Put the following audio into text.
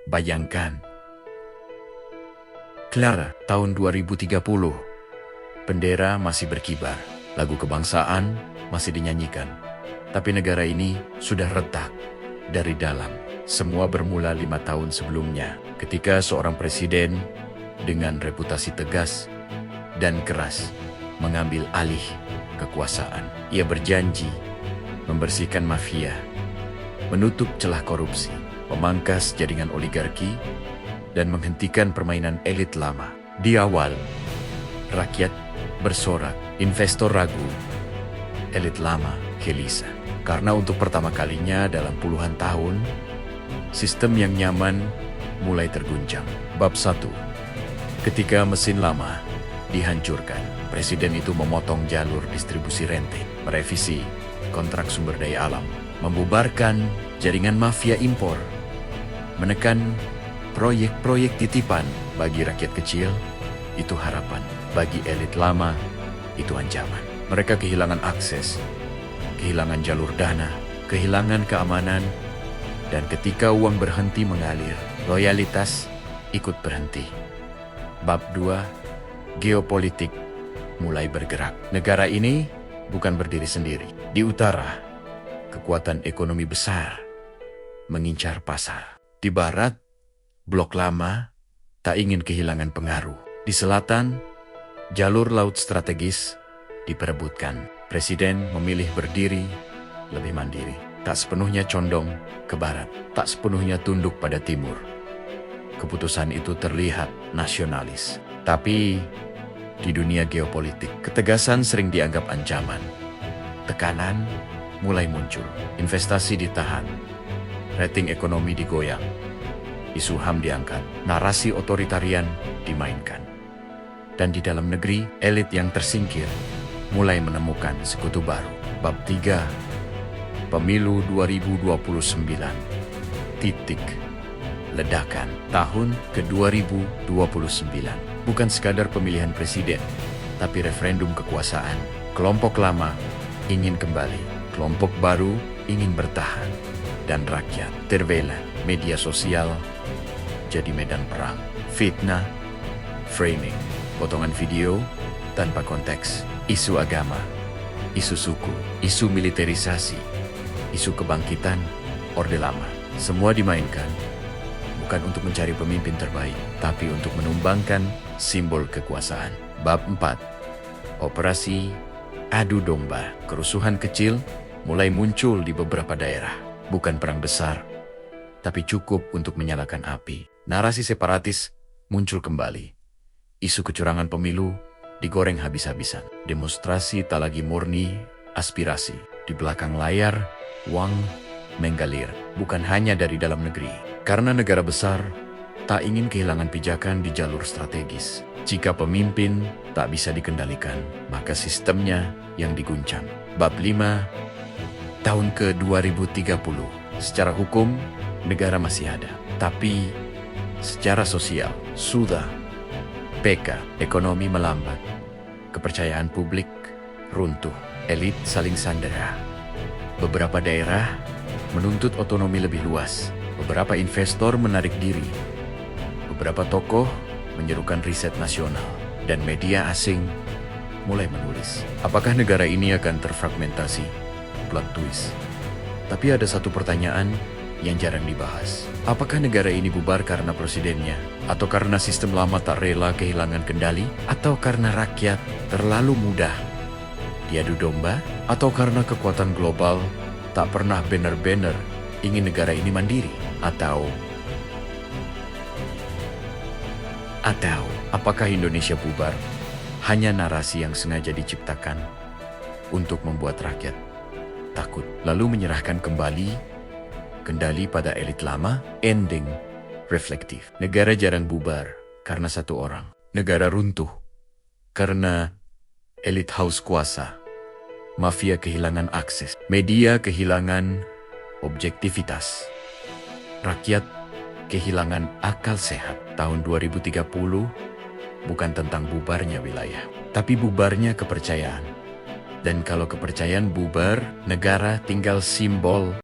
Bayangkan. Clara, tahun 2030. Bendera masih berkibar, lagu kebangsaan masih dinyanyikan. Tapi negara ini sudah retak dari dalam. Semua bermula 5 tahun sebelumnya, ketika seorang presiden dengan reputasi tegas dan keras mengambil alih kekuasaan. Ia berjanji membersihkan mafia, menutup celah korupsi, memangkas jaringan oligarki, dan menghentikan permainan elit lama. Di awal, rakyat bersorak, investor ragu, elit lama gelisah. Karena untuk pertama kalinya dalam puluhan tahun, sistem yang nyaman mulai terguncang. Bab 1. Ketika mesin lama dihancurkan, presiden itu memotong jalur distribusi rente, merevisi kontrak sumber daya alam, membubarkan jaringan mafia impor, menekan proyek-proyek titipan. Bagi rakyat kecil, itu harapan. Bagi elit lama, itu ancaman. Mereka kehilangan akses, kehilangan jalur dana, kehilangan keamanan, dan ketika uang berhenti mengalir, loyalitas ikut berhenti. Bab 2. Geopolitik mulai bergerak. Negara ini bukan berdiri sendiri. Di utara, kekuatan ekonomi besar mengincar pasar. Di barat, blok lama tak ingin kehilangan pengaruh. Di selatan, jalur laut strategis diperebutkan. Presiden memilih berdiri lebih mandiri. Tak sepenuhnya condong ke barat, tak sepenuhnya tunduk pada timur. Keputusan itu terlihat nasionalis. Tapi di dunia geopolitik, ketegasan sering dianggap ancaman. Tekanan mulai muncul, investasi ditahan, rating ekonomi digoyang, isu HAM diangkat, narasi otoritarian dimainkan. Dan di dalam negeri, elit yang tersingkir mulai menemukan sekutu baru. Bab 3. Pemilu 2029. Titik ledakan. Tahun ke-2029. Bukan sekadar pemilihan presiden, tapi referendum kekuasaan. Kelompok lama ingin kembali, kelompok baru ingin bertahan, dan rakyat terbela. Media sosial jadi medan perang. Fitnah, framing, potongan video tanpa konteks, isu agama, isu suku, isu militerisasi, isu kebangkitan Orde Lama. Semua dimainkan bukan untuk mencari pemimpin terbaik, tapi untuk menumbangkan simbol kekuasaan. Bab 4. Operasi adu domba. Kerusuhan kecil mulai muncul di beberapa daerah. Bukan perang besar, tapi cukup untuk menyalakan api. Narasi separatis muncul kembali. Isu kecurangan pemilu digoreng habis-habisan. Demonstrasi tak lagi murni aspirasi. Di belakang layar, uang menggalir. Bukan hanya dari dalam negeri. Karena negara besar tak ingin kehilangan pijakan di jalur strategis. Jika pemimpin tak bisa dikendalikan, maka sistemnya yang diguncang. Bab 5. Tahun ke-2030. Secara hukum, negara masih ada. Tapi secara sosial, sudah PK, ekonomi melambat, kepercayaan publik runtuh, elit saling sandera. Beberapa daerah menuntut otonomi lebih luas, beberapa investor menarik diri, beberapa tokoh menyerukan riset nasional, dan media asing mulai menulis. Apakah negara ini akan terfragmentasi? Plot twist. Tapi ada satu pertanyaan yang jarang dibahas. Apakah negara ini bubar karena presidennya? Atau karena sistem lama tak rela kehilangan kendali? Atau karena rakyat terlalu mudah diadu domba? Atau karena kekuatan global tak pernah benar-benar ingin negara ini mandiri? Atau apakah Indonesia bubar hanya narasi yang sengaja diciptakan untuk membuat rakyat takut, lalu menyerahkan kembali kendali pada elit lama? Ending reflektif. Negara jarang bubar karena satu orang. Negara runtuh karena elit haus kuasa. Mafia kehilangan akses. Media kehilangan objektivitas. Rakyat kehilangan akal sehat. Tahun 2030 bukan tentang bubarnya wilayah, tapi bubarnya kepercayaan. Dan kalau kepercayaan bubar, negara tinggal simbol